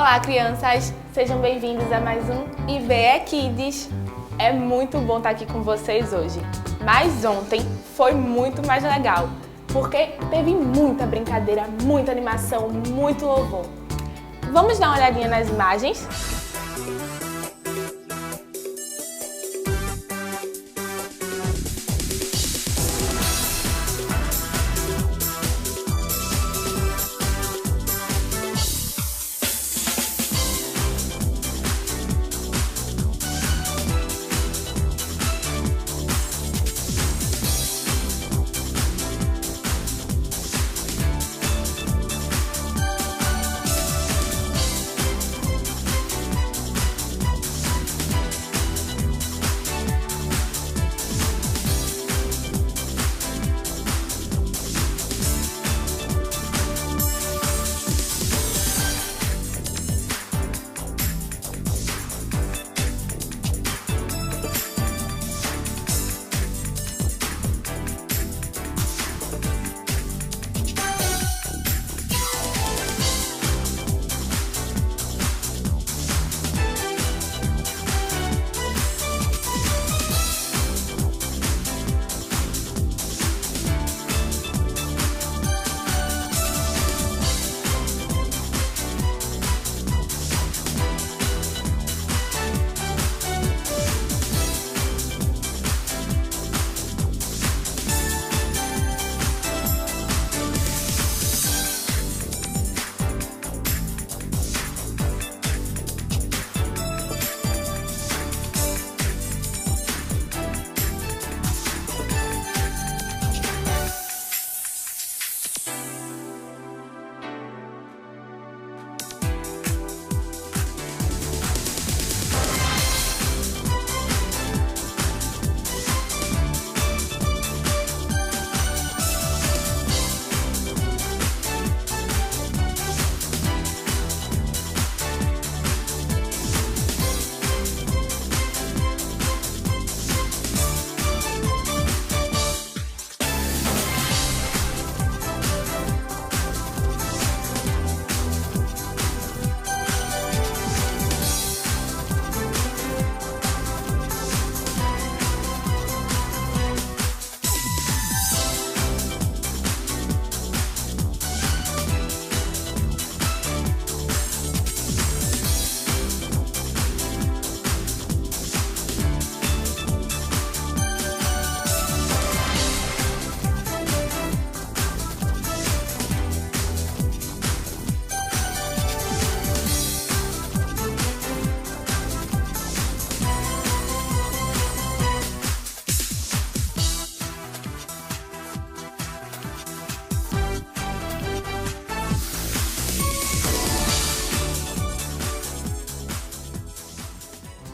Olá, crianças! Sejam bem-vindos a mais um IBE Kids. É muito bom estar aqui com vocês hoje, mas ontem foi muito mais legal, porque teve muita brincadeira, muita animação, muito louvor. Vamos dar uma olhadinha nas imagens?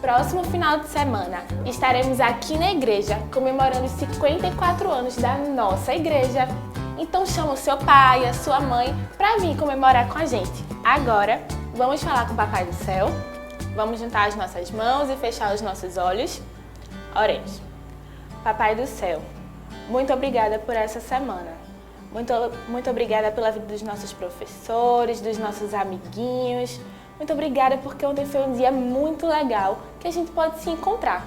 Próximo final de semana, estaremos aqui na igreja comemorando os 54 anos da nossa igreja. Então chama o seu pai, a sua mãe para vir comemorar com a gente. Agora, vamos falar com o Papai do Céu. Vamos juntar as nossas mãos e fechar os nossos olhos. Oremos. Papai do Céu, muito obrigada por essa semana. Muito obrigada pela vida dos nossos professores, dos nossos amiguinhos. Muito obrigada porque ontem foi um dia muito legal que a gente pode se encontrar.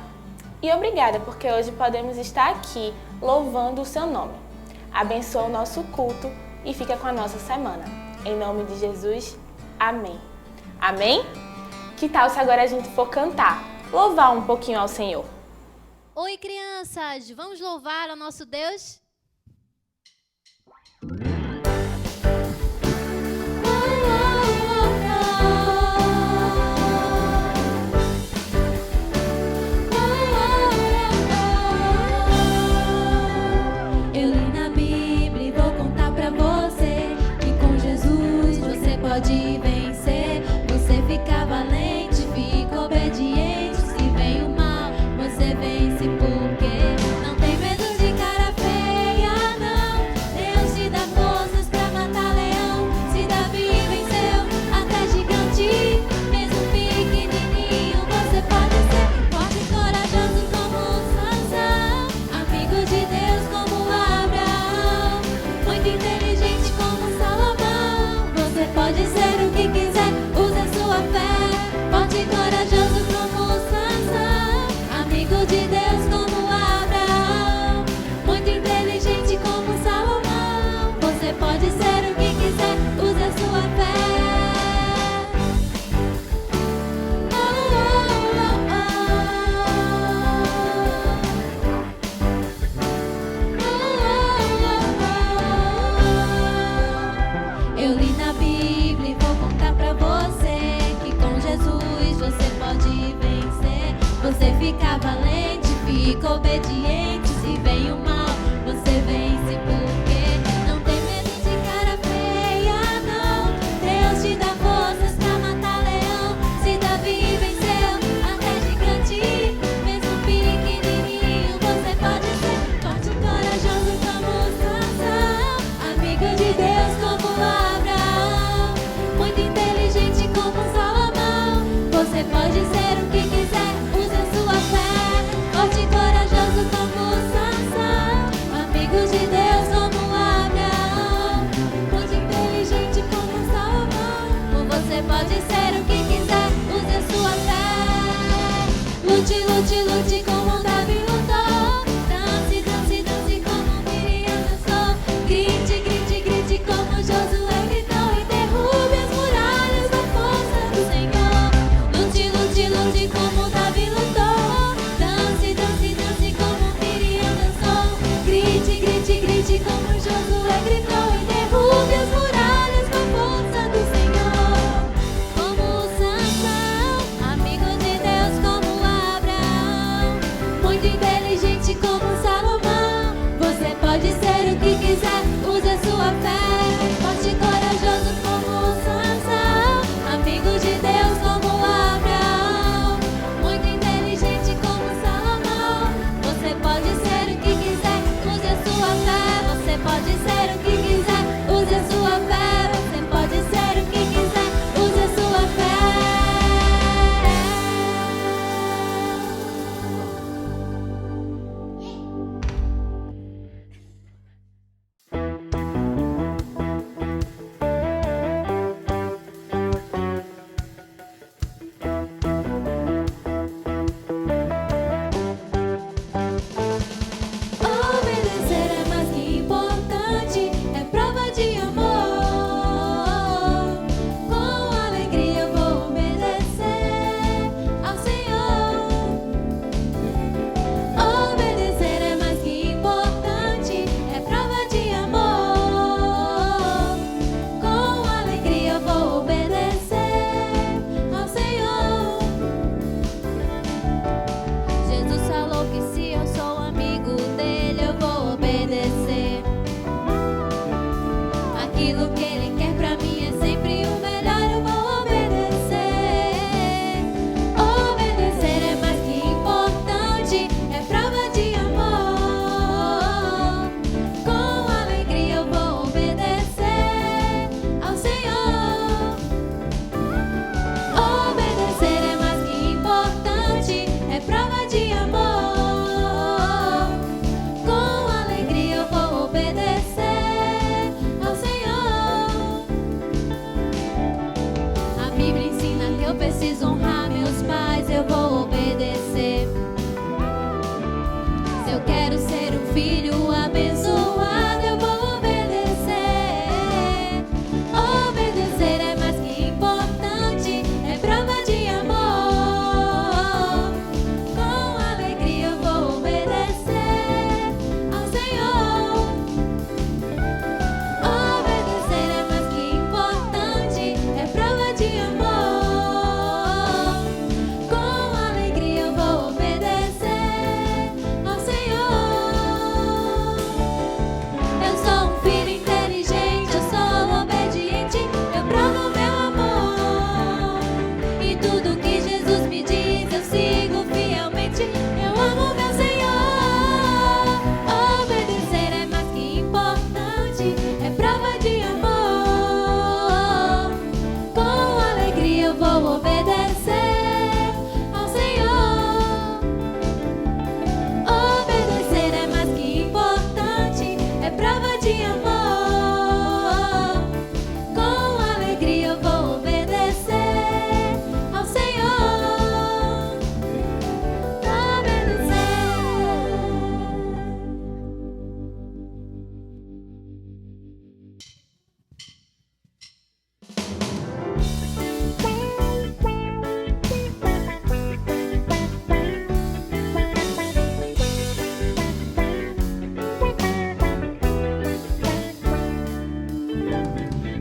E obrigada porque hoje podemos estar aqui louvando o seu nome. Abençoa o nosso culto e fica com a nossa semana. Em nome de Jesus, amém. Amém? Que tal se agora a gente for cantar, louvar um pouquinho ao Senhor? Oi, crianças! Vamos louvar ao nosso Deus? Pode vencer, você fica valente, fica obediente. Se vem o mal, você vence porque não tem medo de cara feia, não. Deus te dá forças pra matar leão. Se Davi venceu até gigante, mesmo pequenininho, você pode ser forte e corajoso como Sansão, amigo de Deus como Abraão, muito inteligente como Salomão. Você pode ser o que fica valente, fica obediente. Se vem o mal, você vence porque não tem medo de cara feia, não. Deus te dá forças pra matar leão. Se Davi venceu até gigante, mesmo pequenininho, você pode ser forte e corajoso como Sansão, amigo de Deus como Abraão, muito inteligente como Salomão. Você pode ser o que quiser, use a sua fé. Forte e corajoso como Sansão, amigo de Deus como Abraão, muito inteligente como Salomão. Você pode ser o que quiser, use a sua fé. Lute, lute, lute como Davi lutou. Dance, dance, dance como Miriam dançou. Grite, grite, grite como Josué gritou. E derrube as muralhas da força do Senhor. Lute, lute, lute como Davi lutou. Dance, dance, dance como Miriam dançou. Grite, grite, grite como Josué gritou. E derrube as muralhas da força do Senhor. Como Sansão, amigo de Deus como Abraão, muito inteligente como Salomão. Você pode ser o que quiser, use a sua fé. Forte e corajoso como Sansão, amigo de Deus como Abraão, muito inteligente como Salomão. Você pode ser o que quiser, use a sua fé. Você pode ser o que quiser, use a sua fé. Você pode ser o que quiser, use a sua fé. Obedecer é mais que importante, é prova de amor. Com alegria eu vou obedecer ao Senhor. Obedecer é mais que importante, é prova de amor. Com alegria eu vou obedecer ao Senhor. Jesus falou que se eu sou amigo dele, eu vou obedecer. Aquilo que ele quer pra mim é sempre o melhor, eu vou obedecer. Obedecer é mais que importante, é prova de amor. Com alegria eu vou obedecer ao Senhor. Obedecer é mais que importante, é prova de amor. Com alegria eu vou obedecer ao Senhor. A Bíblia ensina que eu preciso honrar meus pais, eu vou obedecer. Se eu quero ser um filho abençoado, eu vou obedecer. Obedecer é mais que importante, é prova de amor. Com alegria eu vou obedecer ao Senhor. Obedecer é mais que importante, é prova de amor. Com alegria eu vou obedecer ao Senhor. Eu sou um filho inteligente, eu sou obediente, eu provo meu amor. E tudo que Jesus me diz eu sigo fielmente, eu amo meu Senhor. Obedecer é mais que importante, é prova de amor. Com alegria eu vou obedecer ao Senhor. Obedecer é mais que importante, é prova de amor. Com alegria eu vou obedecer ao Senhor. Obedecer.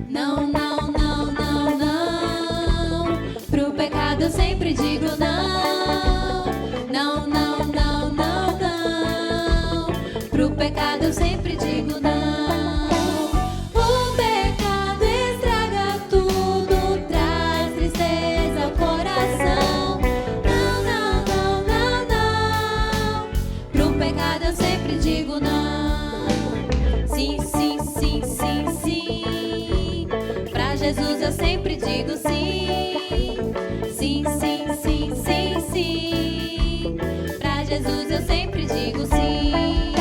Não, não, não, não, não. Pro pecado eu sempre digo não. Não, Pra Jesus eu sempre digo sim. Sim, sim, sim, sim, sim. Pra Jesus eu sempre digo sim.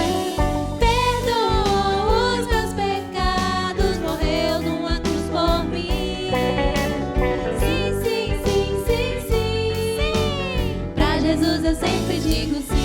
Perdoou os meus pecados, morreu numa cruz por mim. Sim, sim, sim, sim, sim. Pra Jesus eu sempre digo sim.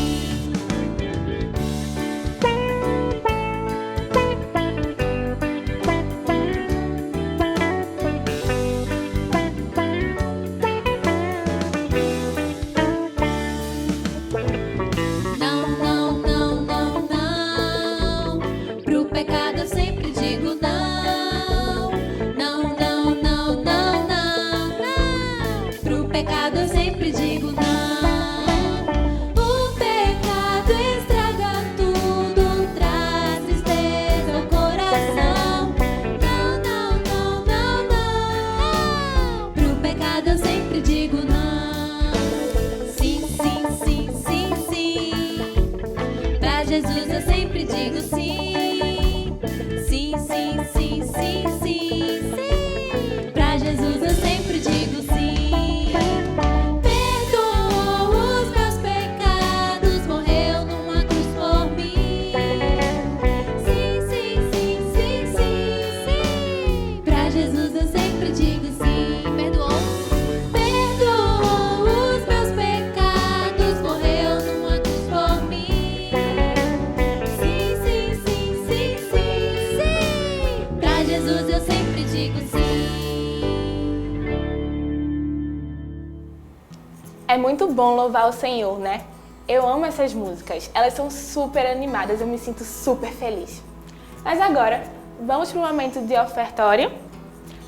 Jesus eu sempre digo sim. Sim, sim, sim, sim, sim, sim. Pra Jesus eu sempre digo sim. Perdoou os meus pecados, morreu numa cruz por mim. Sim, sim, sim, sim, sim, sim. Pra Jesus eu sempre digo sim. Perdoou. Perdoou os meus pecados, morreu numa cruz por mim. Jesus eu sempre digo sim. É muito bom louvar o Senhor, né? Eu amo essas músicas, elas são super animadas, eu me sinto super feliz. Mas agora, vamos para o momento de ofertório?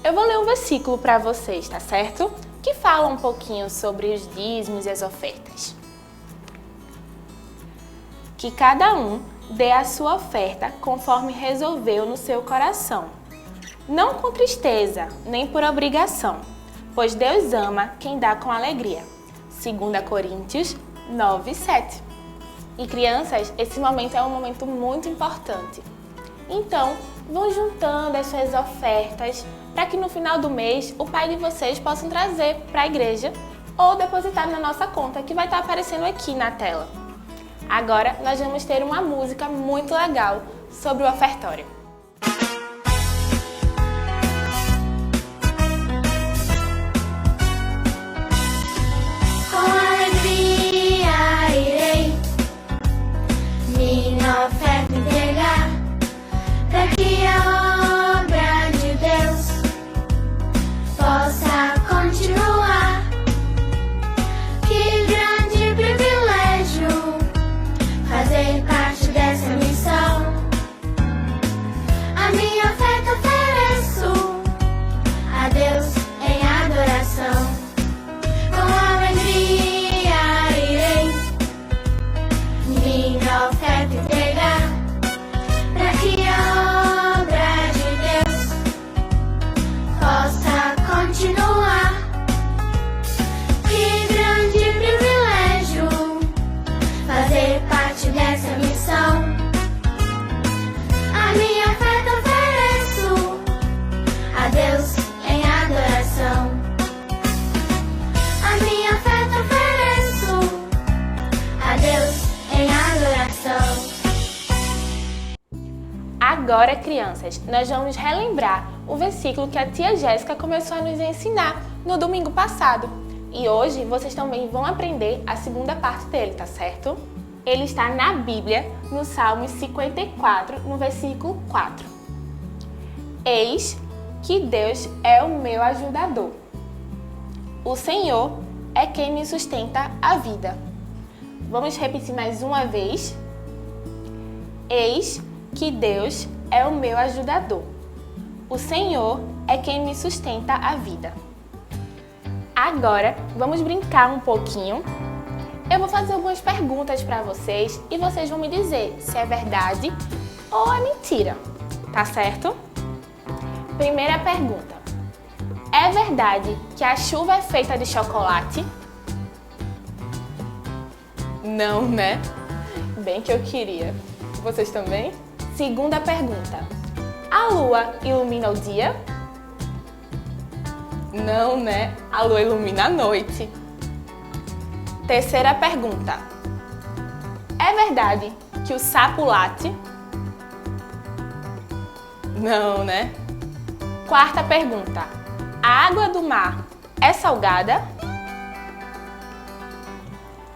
Eu vou ler um versículo para vocês, tá certo? Que fala um pouquinho sobre os dízimos e as ofertas. Que cada um dê a sua oferta conforme resolveu no seu coração, não com tristeza, nem por obrigação, pois Deus ama quem dá com alegria. 2 Coríntios 9, 7. E crianças, esse momento é um momento muito importante. Então, vão juntando as suas ofertas para que no final do mês o pai de vocês possam trazer para a igreja ou depositar na nossa conta que vai estar aparecendo aqui na tela. Agora nós vamos ter uma música muito legal sobre o ofertório. Oferta entregar, para que a obra de Deus possa continuar. Que grande privilégio fazer parte dessa missão. A minha oferta ofereço a Deus em adoração. Com alegria irei minha oferta entregar, para que a obra de Deus possa continuar. Que grande privilégio fazer parte dessa missão. A minha oferta ofereço a Deus em adoração. A minha oferta ofereço a Deus em adoração. Agora, crianças, nós vamos relembrar o versículo que a tia Jéssica começou a nos ensinar no domingo passado. E hoje vocês também vão aprender a segunda parte dele, tá certo? Ele está na Bíblia, no Salmo 54, no versículo 4. Eis que Deus é o meu ajudador. O Senhor é quem me sustenta a vida. Vamos repetir mais uma vez. Eis que Deus é o meu ajudador. O Senhor é quem me sustenta a vida. Agora, vamos brincar um pouquinho. Eu vou fazer algumas perguntas para vocês e vocês vão me dizer se é verdade ou é mentira, tá certo? Primeira pergunta. É verdade que a chuva é feita de chocolate? Não, né? Bem que eu queria. Vocês também? Segunda pergunta. A lua ilumina o dia? Não, né? A lua ilumina a noite. Terceira pergunta. É verdade que o sapo late? Não, né? Quarta pergunta. A água do mar é salgada?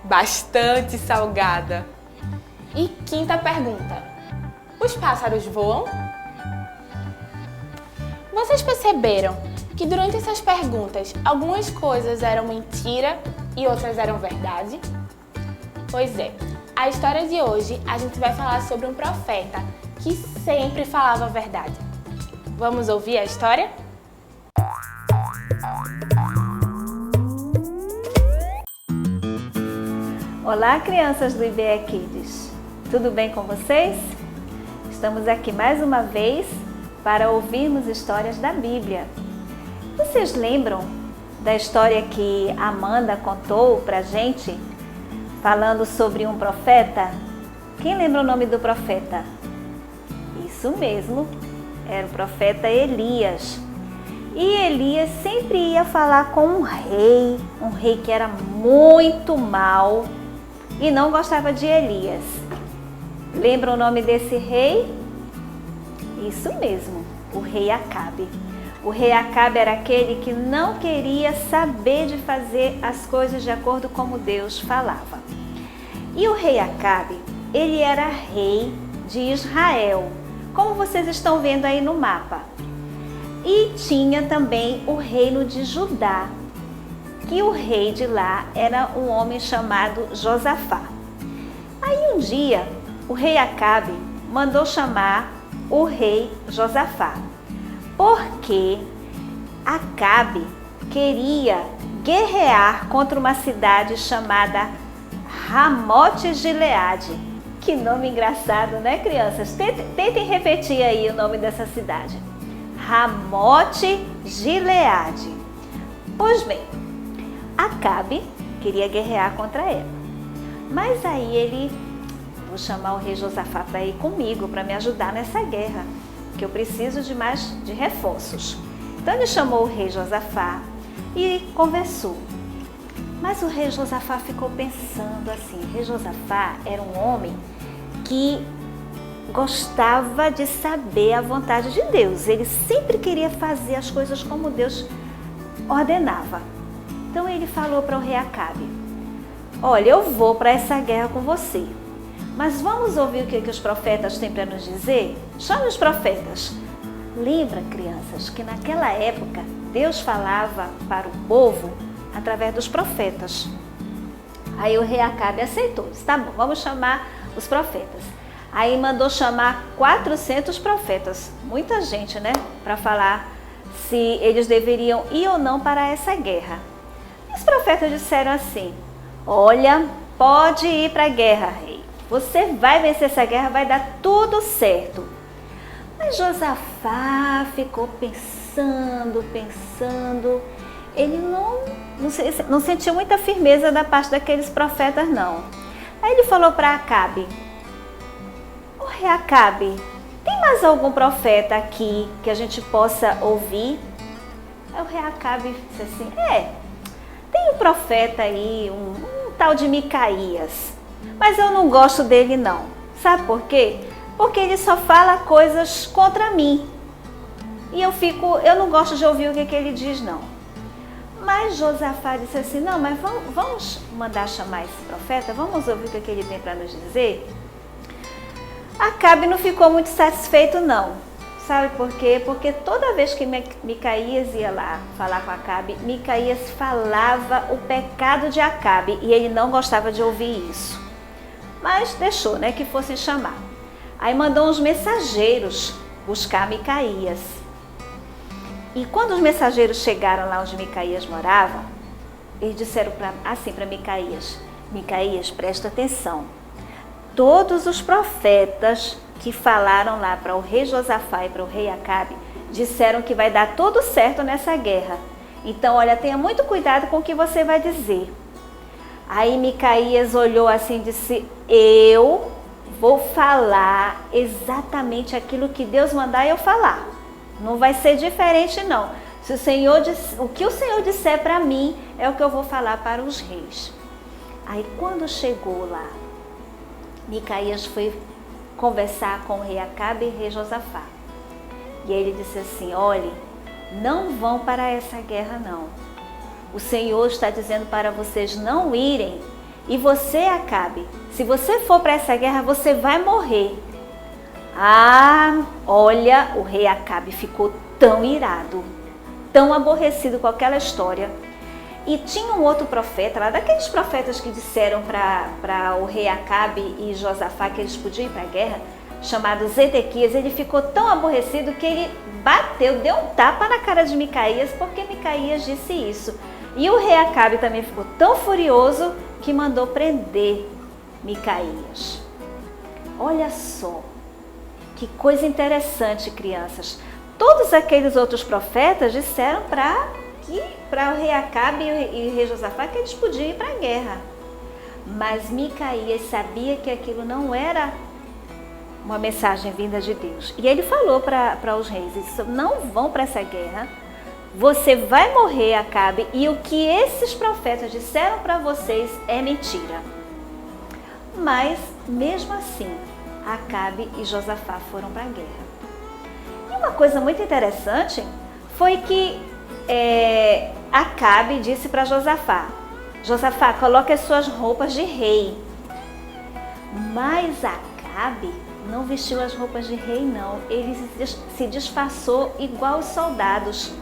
Bastante salgada. E quinta pergunta. Os pássaros voam? Vocês perceberam que durante essas perguntas algumas coisas eram mentira e outras eram verdade? Pois é, a história de hoje a gente vai falar sobre um profeta que sempre falava a verdade. Vamos ouvir a história? Olá, crianças do IBE Kids! Tudo bem com vocês? Estamos aqui mais uma vez para ouvirmos histórias da Bíblia. Vocês lembram da história que a Amanda contou pra gente, falando sobre um profeta? Quem lembra o nome do profeta? Isso mesmo, era o profeta Elias. E Elias sempre ia falar com um rei que era muito mau e não gostava de Elias. Lembra o nome desse rei? Isso mesmo, o rei Acabe. O rei Acabe era aquele que não queria saber de fazer as coisas de acordo como Deus falava. E o rei Acabe, ele era rei de Israel, como vocês estão vendo aí no mapa. E tinha também o reino de Judá, que o rei de lá era um homem chamado Josafá. Aí um dia, o rei Acabe mandou chamar o rei Josafá, porque Acabe queria guerrear contra uma cidade chamada Ramote-Gileade. Que nome engraçado, né, crianças? Tentem repetir aí o nome dessa cidade. Ramote-Gileade. Pois bem, Acabe queria guerrear contra ela. Mas aí vou chamar o rei Josafá para ir comigo, para me ajudar nessa guerra, que eu preciso de reforços. Então ele chamou o rei Josafá e conversou. Mas o rei Josafá ficou pensando assim. O rei Josafá era um homem que gostava de saber a vontade de Deus. Ele sempre queria fazer as coisas como Deus ordenava. Então ele falou para o rei Acabe: olha, eu vou para essa guerra com você, mas vamos ouvir o que os profetas têm para nos dizer? Chame os profetas. Lembra, crianças, que naquela época Deus falava para o povo através dos profetas. Aí o rei Acabe aceitou. Disse, tá bom, vamos chamar os profetas. Aí mandou chamar 400 profetas, muita gente, né? Para falar se eles deveriam ir ou não para essa guerra. Os profetas disseram assim: olha, pode ir para a guerra, rei. Você vai vencer essa guerra, vai dar tudo certo. Mas Josafá ficou pensando. Ele não sentiu muita firmeza da parte daqueles profetas, não. Aí ele falou para Acabe: ô rei Acabe, tem mais algum profeta aqui que a gente possa ouvir? Aí o rei Acabe disse assim: tem um profeta aí, um tal de Micaías, mas eu não gosto dele não. Sabe por quê? Porque ele só fala coisas contra mim. E eu não gosto de ouvir o que ele diz não. Mas Josafá disse assim: não, mas vamos mandar chamar esse profeta, vamos ouvir o que ele tem para nos dizer. Acabe não ficou muito satisfeito não. Sabe por quê? Porque toda vez que Micaías ia lá falar com Acabe, Micaías falava o pecado de Acabe e ele não gostava de ouvir isso. Mas deixou, né, que fossem chamar. Aí mandou uns mensageiros buscar Micaías. E quando os mensageiros chegaram lá onde Micaías morava, eles disseram assim para Micaías: Micaías, presta atenção. Todos os profetas que falaram lá para o rei Josafá e para o rei Acabe disseram que vai dar tudo certo nessa guerra. Então, olha, tenha muito cuidado com o que você vai dizer. Aí Micaías olhou assim e disse: eu vou falar exatamente aquilo que Deus mandar eu falar. Não vai ser diferente não. Se o que o Senhor disser para mim é o que eu vou falar para os reis. Aí quando chegou lá, Micaías foi conversar com o rei Acabe e o rei Josafá. E ele disse assim: olhe, não vão para essa guerra não. O Senhor está dizendo para vocês não irem. E você, Acabe, se você for para essa guerra, você vai morrer. Ah, olha, o rei Acabe ficou tão irado, tão aborrecido com aquela história. E tinha um outro profeta lá, daqueles profetas que disseram para o rei Acabe e Josafá que eles podiam ir para a guerra, chamado Zedequias. Ele ficou tão aborrecido que ele bateu, deu um tapa na cara de Micaías, porque Micaías disse isso. E o rei Acabe também ficou tão furioso que mandou prender Micaías. Olha só, que coisa interessante, crianças. Todos aqueles outros profetas disseram para o rei Acabe e o rei Josafá que eles podiam ir para a guerra. Mas Micaías sabia que aquilo não era uma mensagem vinda de Deus. E ele falou para os reis: ele disse, não vão para essa guerra, você vai morrer, Acabe, e o que esses profetas disseram para vocês é mentira. Mas, mesmo assim, Acabe e Josafá foram para a guerra. E uma coisa muito interessante foi que Acabe disse para Josafá: Josafá, coloque as suas roupas de rei. Mas Acabe não vestiu as roupas de rei, não. Ele se disfarçou igual os soldados,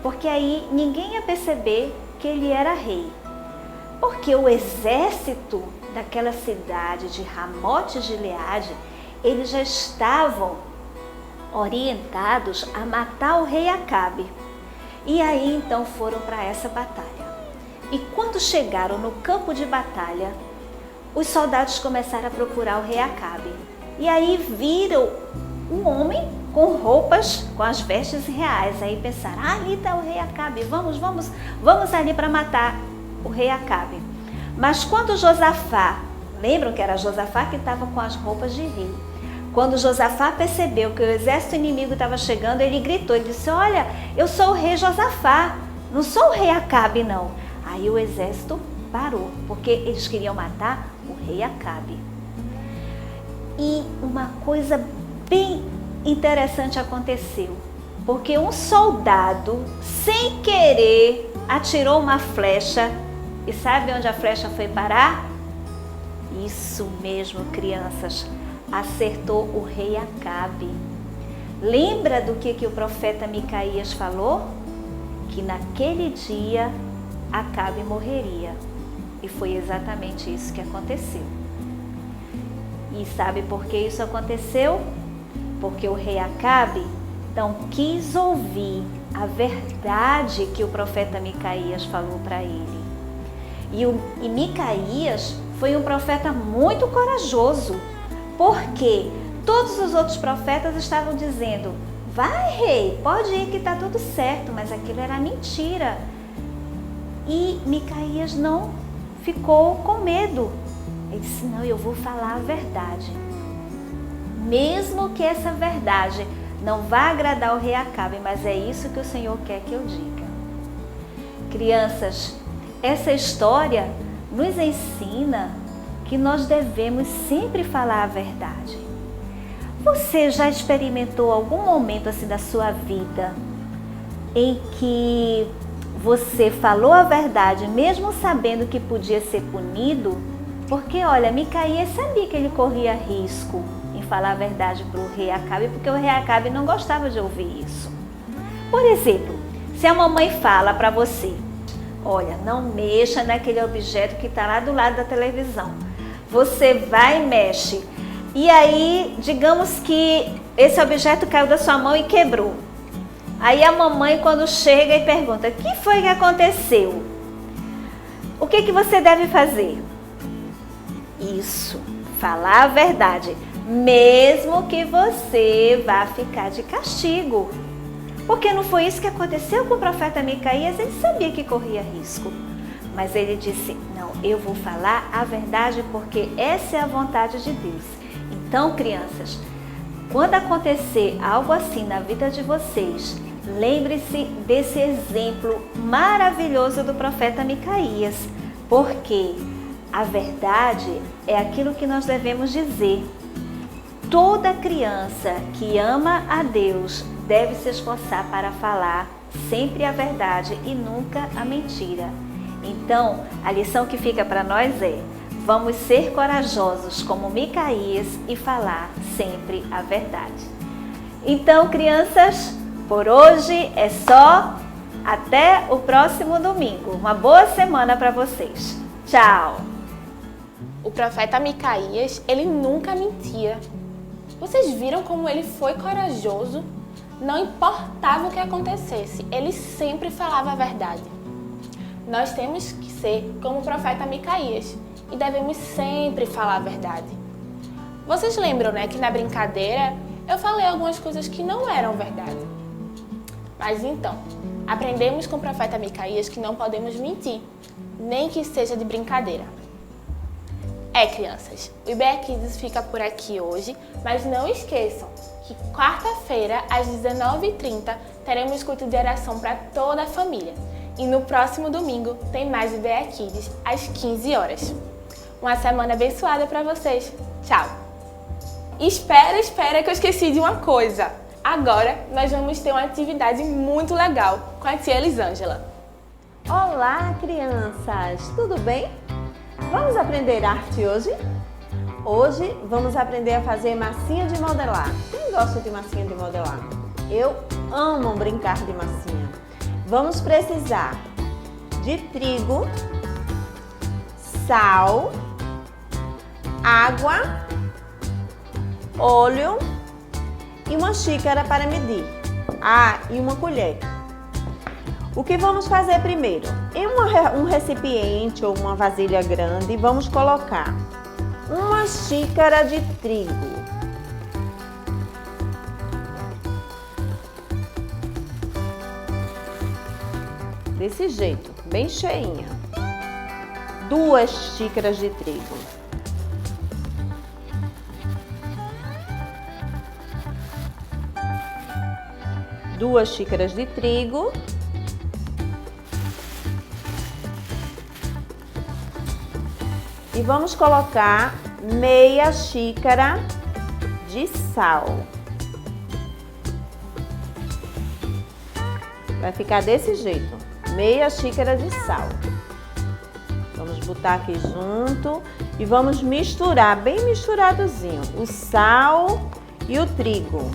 porque aí ninguém ia perceber que ele era rei. Porque o exército daquela cidade de Ramote-Gileade, eles já estavam orientados a matar o rei Acabe. E aí então foram para essa batalha. E quando chegaram no campo de batalha, os soldados começaram a procurar o rei Acabe. E aí viram um homem com roupas, com as vestes reais. Aí pensaram: ah, ali está o rei Acabe, vamos ali para matar o rei Acabe. Mas quando Josafá, lembram que era Josafá que estava com as roupas de rei, quando Josafá percebeu que o exército inimigo estava chegando, ele gritou, ele disse: olha, eu sou o rei Josafá, não sou o rei Acabe não. Aí o exército parou, porque eles queriam matar o rei Acabe. E uma coisa bem interessante aconteceu, porque um soldado, sem querer, atirou uma flecha. E sabe onde a flecha foi parar? Isso mesmo, crianças, acertou o rei Acabe. Lembra do que o profeta Micaías falou? Que naquele dia Acabe morreria. E foi exatamente isso que aconteceu. E sabe por que isso aconteceu? Porque o rei Acabe não quis ouvir a verdade que o profeta Micaías falou para ele. E Micaías foi um profeta muito corajoso, porque todos os outros profetas estavam dizendo: vai, rei, pode ir que está tudo certo, mas aquilo era mentira. E Micaías não ficou com medo. Ele disse: não, eu vou falar a verdade. Mesmo que essa verdade não vá agradar o rei Acabe, mas é isso que o Senhor quer que eu diga. Crianças, essa história nos ensina que nós devemos sempre falar a verdade. Você já experimentou algum momento assim da sua vida em que você falou a verdade, mesmo sabendo que podia ser punido? Porque, olha, Micaías sabia que ele corria risco em falar a verdade para o rei Acabe, porque o rei Acabe não gostava de ouvir isso. Por exemplo, se a mamãe fala para você: olha, não mexa naquele objeto que está lá do lado da televisão. Você vai e mexe. E aí, digamos que esse objeto caiu da sua mão e quebrou. Aí a mamãe, quando chega e pergunta: o que foi que aconteceu? O que você deve fazer? Isso, falar a verdade, mesmo que você vá ficar de castigo. Porque não foi isso que aconteceu com o profeta Micaías. Ele sabia que corria risco, mas ele disse: não, eu vou falar a verdade porque essa é a vontade de Deus. Então, crianças, quando acontecer algo assim na vida de vocês, lembre-se desse exemplo maravilhoso do profeta Micaías, porque a verdade é aquilo que nós devemos dizer. Toda criança que ama a Deus deve se esforçar para falar sempre a verdade e nunca a mentira. Então, a lição que fica para nós é: vamos ser corajosos como Micaías e falar sempre a verdade. Então, crianças, por hoje é só. Até o próximo domingo. Uma boa semana para vocês. Tchau! O profeta Micaías, ele nunca mentia. Vocês viram como ele foi corajoso? Não importava o que acontecesse, ele sempre falava a verdade. Nós temos que ser como o profeta Micaías e devemos sempre falar a verdade. Vocês lembram, né, que na brincadeira eu falei algumas coisas que não eram verdade. Mas então, aprendemos com o profeta Micaías que não podemos mentir, nem que seja de brincadeira. Crianças, o IBEA Kids fica por aqui hoje, mas não esqueçam que quarta-feira, às 19h30, teremos culto de oração para toda a família. E no próximo domingo tem mais IBEA Kids, às 15 horas. Uma semana abençoada para vocês. Tchau! Espera que eu esqueci de uma coisa. Agora nós vamos ter uma atividade muito legal com a tia Elisângela. Olá, crianças! Tudo bem? Vamos aprender arte hoje? Hoje vamos aprender a fazer massinha de modelar. Quem gosta de massinha de modelar? Eu amo brincar de massinha. Vamos precisar de trigo, sal, água, óleo e uma xícara para medir. E uma colher. O que vamos fazer primeiro? Em um recipiente ou uma vasilha grande, vamos colocar uma xícara de trigo. Desse jeito, bem cheinha. 2 xícaras de trigo. Duas xícaras de trigo. E vamos colocar meia xícara de sal. Vai ficar desse jeito, meia xícara de sal. Vamos botar aqui junto e vamos misturar, bem misturadozinho, o sal e o trigo.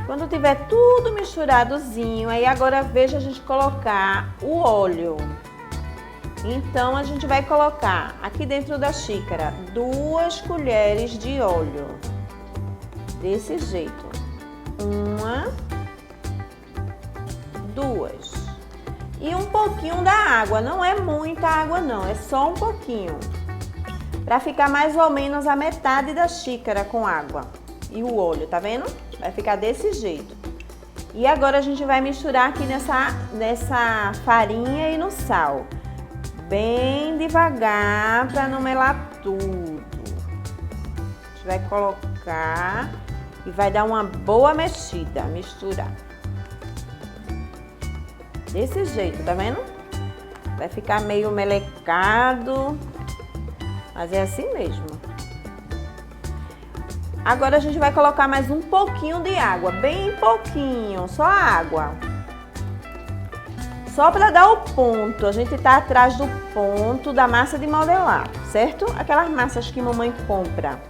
Quando tiver tudo misturadozinho, aí agora veja a gente colocar o óleo. Então a gente vai colocar aqui dentro da xícara 2 colheres de óleo. Desse jeito. 1, 2. E um pouquinho da água, não é muita água não, é só um pouquinho. Para ficar mais ou menos a metade da xícara com água. E o óleo, tá vendo? Vai ficar desse jeito. E agora a gente vai misturar aqui nessa farinha e no sal. Bem devagar para não melar tudo. A gente vai colocar e vai dar uma boa mexida, misturar. Desse jeito, tá vendo? Vai ficar meio melecado, mas é assim mesmo. Agora a gente vai colocar mais um pouquinho de água, bem pouquinho, só água. Só para dar o ponto, a gente tá atrás do ponto da massa de modelar, certo? Aquelas massas que mamãe compra.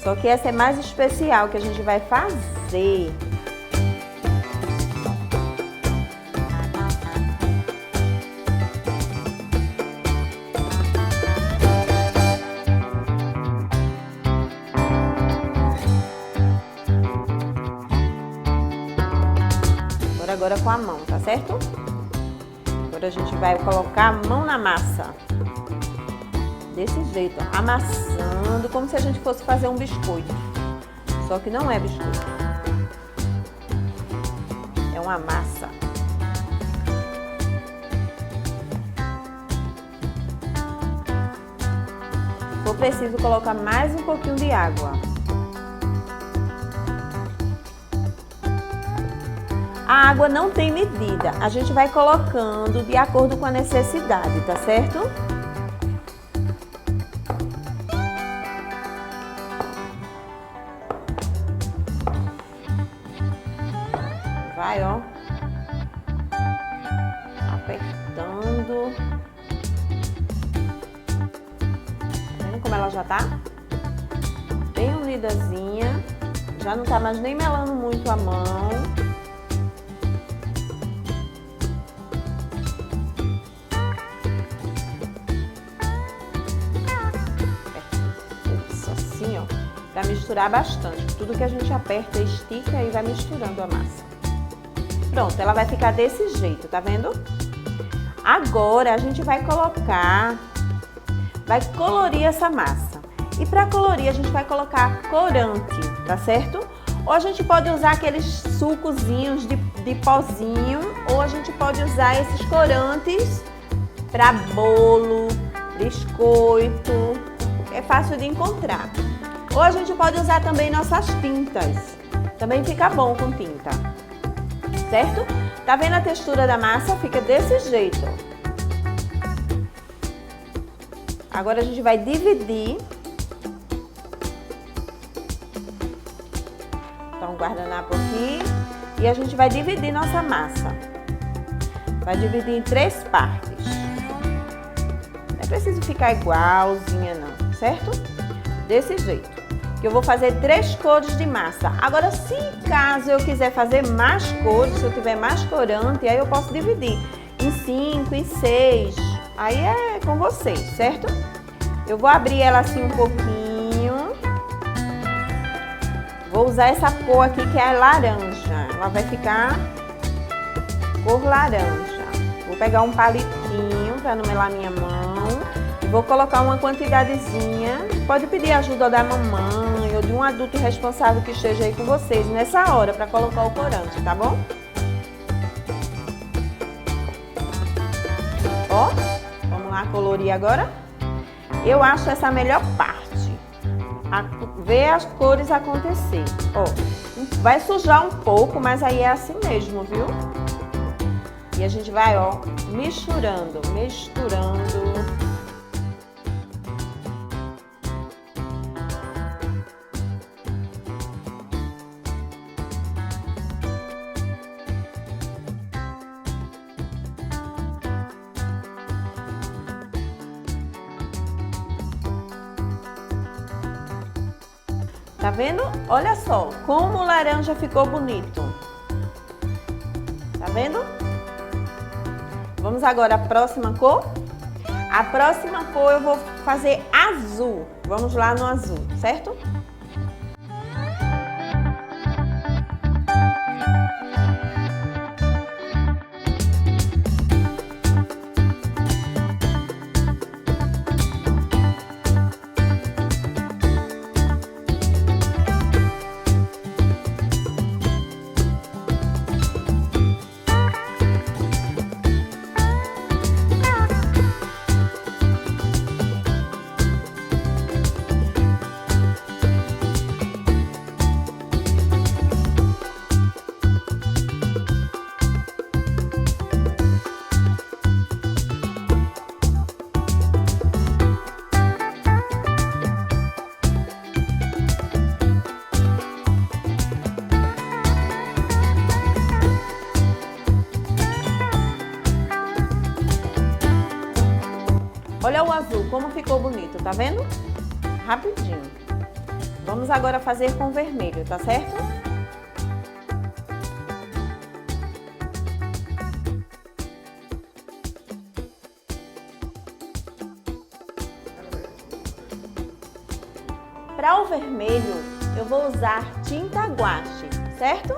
Só que essa é mais especial, que a gente vai fazer. Agora com a mão, tá certo? Agora a gente vai colocar a mão na massa. Desse jeito, ó, amassando, como se a gente fosse fazer um biscoito. Só que não é biscoito. É uma massa. for preciso colocar mais um pouquinho de água. A água não tem medida, a gente vai colocando de acordo com a necessidade, tá certo? Vai, ó, apertando. Tá vendo como ela já tá? Bem unidazinha, já não tá mais nem melando muito a mão. Isso, assim, ó, pra misturar bastante. Tudo que a gente aperta, estica e vai misturando a massa. Pronto, ela vai ficar desse jeito, tá vendo? Agora a gente vai colorir essa massa. E para colorir a gente vai colocar corante, tá certo? Ou a gente pode usar aqueles sucozinhos de pozinho, ou a gente pode usar esses corantes para bolo, biscoito, é fácil de encontrar. Ou a gente pode usar também nossas tintas, também fica bom com tinta. Certo? Tá vendo a textura da massa? Fica desse jeito. Agora a gente vai dividir. Então, um guardanapo aqui. E a gente vai dividir nossa massa. Vai dividir em 3 partes. Não é preciso ficar igualzinha não, certo? Desse jeito. Eu vou fazer 3 cores de massa. Agora, se caso eu quiser fazer mais cores, se eu tiver mais corante, aí eu posso dividir em 5, em 6. Aí é com vocês, certo? Eu vou abrir ela assim um pouquinho. Vou usar essa cor aqui que é laranja. Ela vai ficar cor laranja. Vou pegar um palitinho para não melar minha mão. E vou colocar uma quantidadezinha. Pode pedir ajuda da mamãe ou de um adulto responsável que esteja aí com vocês nessa hora para colocar o corante, tá bom? Ó, vamos lá colorir agora. Eu acho essa a melhor parte, ver as cores acontecer. Ó, vai sujar um pouco, mas aí é assim mesmo, viu? E a gente vai, ó, misturando. Tá vendo? Olha só como o laranja ficou bonito. Tá vendo? Vamos agora à próxima cor? A próxima cor eu vou fazer azul. Vamos lá no azul, certo? Olha o azul, como ficou bonito, tá vendo? Rapidinho. Vamos agora fazer com vermelho, tá certo? Para o vermelho, eu vou usar tinta guache, certo?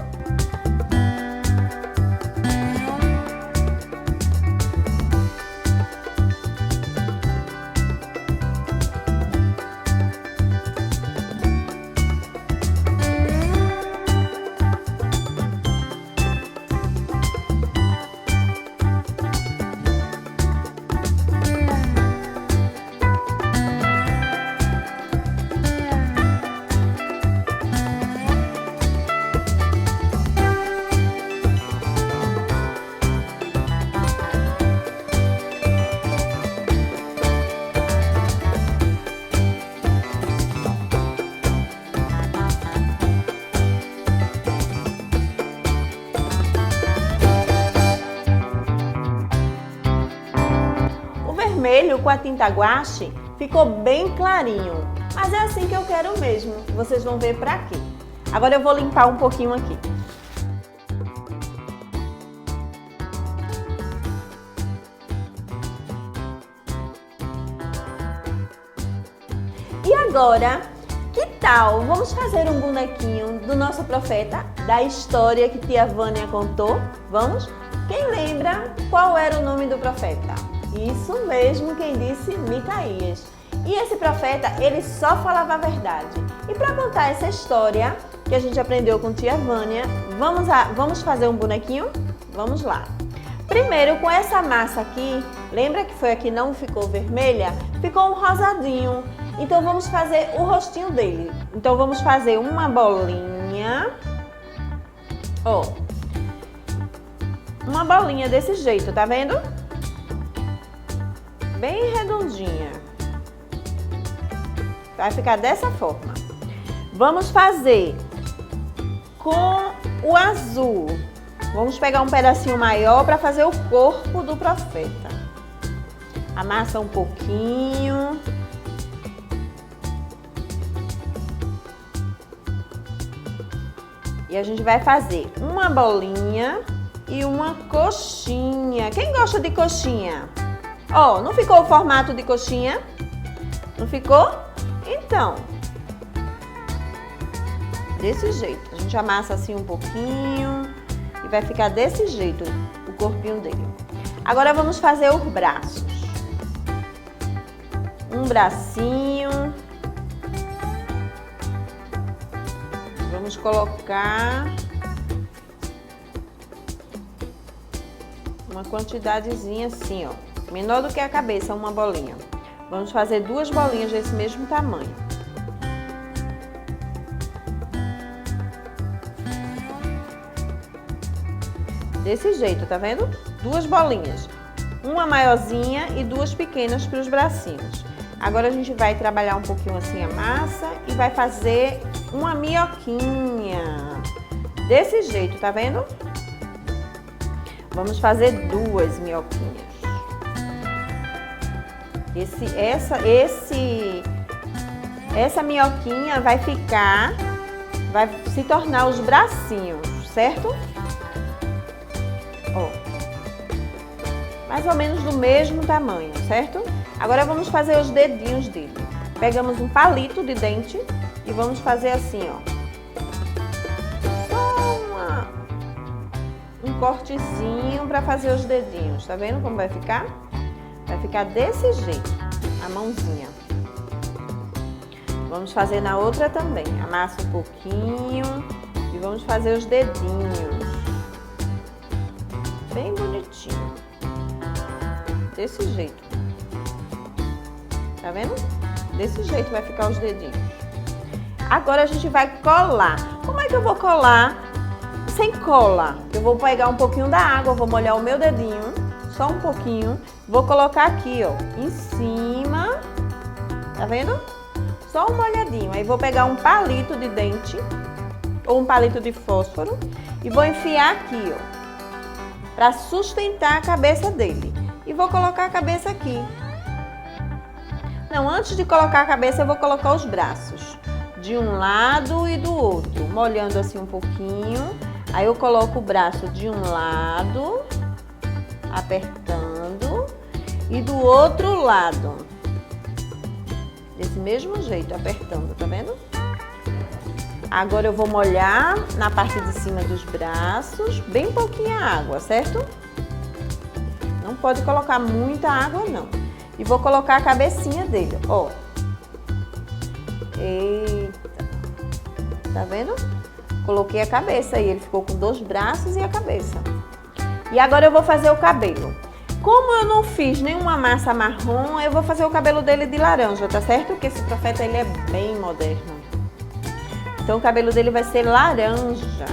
viram com a tinta guache? Ficou bem clarinho. Mas é assim que eu quero mesmo. Vocês vão ver pra quê. Agora eu vou limpar um pouquinho aqui. E agora, que tal? Vamos fazer um bonequinho do nosso profeta, da história que tia Vânia contou? Vamos? Quem lembra qual era o nome do profeta? Isso mesmo, quem disse? Micaías. E esse profeta, ele só falava a verdade. E para contar essa história que a gente aprendeu com tia Vânia, vamos fazer um bonequinho? Vamos lá. Primeiro, com essa massa aqui, lembra que foi aqui não ficou vermelha? Ficou um rosadinho. Então vamos fazer o rostinho dele. Então vamos fazer uma bolinha. Ó. Uma bolinha desse jeito, tá vendo? Bem redondinha. Vai ficar dessa forma. Vamos fazer com o azul. Vamos pegar um pedacinho maior para fazer o corpo do profeta. Amassa um pouquinho. E a gente vai fazer uma bolinha e uma coxinha. Quem gosta de coxinha? Ó, não ficou o formato de coxinha? Não ficou? Então, desse jeito. A gente amassa assim um pouquinho e vai ficar desse jeito o corpinho dele. Agora vamos fazer os braços. Um bracinho. Vamos colocar uma quantidadezinha assim, ó. Menor do que a cabeça, uma bolinha. Vamos fazer 2 bolinhas desse mesmo tamanho. Desse jeito, tá vendo? 2 bolinhas. Uma maiorzinha e 2 pequenas para os bracinhos. Agora a gente vai trabalhar um pouquinho assim a massa e vai fazer uma minhoquinha. Desse jeito, tá vendo? Vamos fazer 2 minhoquinhas. Essa minhoquinha vai se tornar os bracinhos, certo? Ó, mais ou menos do mesmo tamanho, certo? Agora vamos fazer os dedinhos dele. Pegamos um palito de dente e vamos fazer assim, ó. Só um cortezinho para fazer os dedinhos. Tá vendo como vai ficar? Vai ficar desse jeito, a mãozinha. Vamos fazer na outra também. Amassa um pouquinho e vamos fazer os dedinhos. Bem bonitinho. Desse jeito. Tá vendo? Desse jeito vai ficar os dedinhos. Agora a gente vai colar. Como é que eu vou colar sem cola? Eu vou pegar um pouquinho da água, vou molhar o meu dedinho, só um pouquinho. Vou colocar aqui, ó, em cima. Tá vendo? Só um molhadinho. Aí vou pegar um palito de dente ou um palito de fósforo e vou enfiar aqui, ó, para sustentar a cabeça dele. E vou colocar a cabeça aqui. Não, antes de colocar a cabeça, eu vou colocar os braços. De um lado e do outro. Molhando assim um pouquinho. Aí eu coloco o braço de um lado, apertando. E do outro lado. Desse mesmo jeito, apertando, tá vendo? Agora eu vou molhar na parte de cima dos braços, bem pouquinha água, certo? Não pode colocar muita água, não. E vou colocar a cabecinha dele, ó. Eita. Tá vendo? Coloquei a cabeça aí, ele ficou com 2 braços e a cabeça. E agora eu vou fazer o cabelo. Como eu não fiz nenhuma massa marrom, eu vou fazer o cabelo dele de laranja, tá certo? Porque esse profeta, ele é bem moderno. Então o cabelo dele vai ser laranja.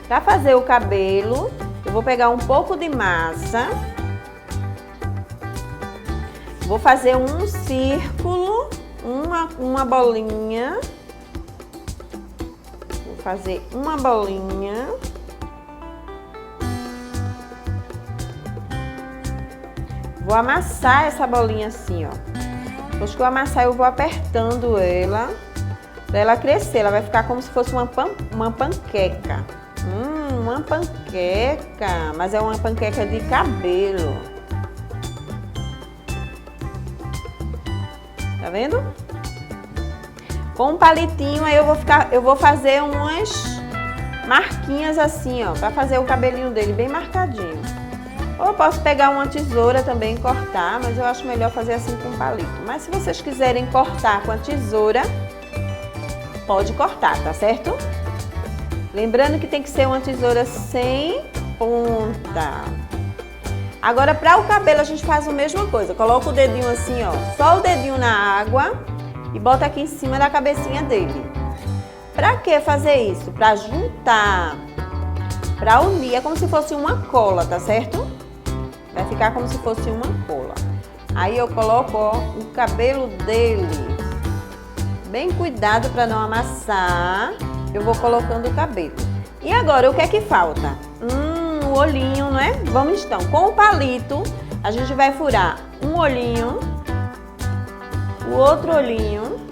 Para fazer o cabelo, eu vou pegar um pouco de massa. Vou fazer um círculo, uma bolinha. Vou fazer uma bolinha. Vou amassar essa bolinha assim, ó. Depois que eu amassar, eu vou apertando ela para ela crescer. Ela vai ficar como se fosse uma panqueca. Uma panqueca, mas é uma panqueca de cabelo. Tá vendo? Com um palitinho aí eu vou fazer umas marquinhas assim, ó, para fazer o cabelinho dele bem marcadinho. Ou eu posso pegar uma tesoura também e cortar, mas eu acho melhor fazer assim com um palito. Mas se vocês quiserem cortar com a tesoura, pode cortar, tá certo? Lembrando que tem que ser uma tesoura sem ponta. Agora, para o cabelo, a gente faz a mesma coisa. Coloca o dedinho assim, ó, só o dedinho na água e bota aqui em cima da cabecinha dele. Para que fazer isso? Para juntar, para unir. É como se fosse uma cola, tá certo? Vai ficar como se fosse uma cola. Aí eu coloco, ó, o cabelo dele. Bem cuidado para não amassar. Eu vou colocando o cabelo. E agora, o que é que falta? O olhinho, não é? Vamos então, com o palito, a gente vai furar um olhinho, o outro olhinho,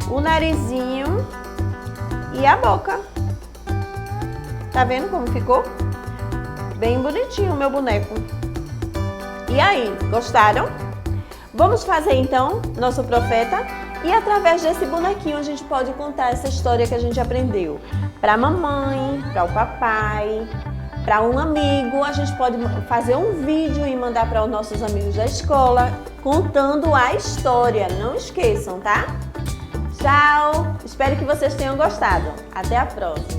o narizinho e a boca. Tá vendo como ficou? Bem bonitinho o meu boneco. E aí, gostaram? Vamos fazer então nosso profeta? E através desse bonequinho a gente pode contar essa história que a gente aprendeu para a mamãe, para o papai, para um amigo. A gente pode fazer um vídeo e mandar para os nossos amigos da escola contando a história. Não esqueçam, tá? Tchau! Espero que vocês tenham gostado. Até a próxima!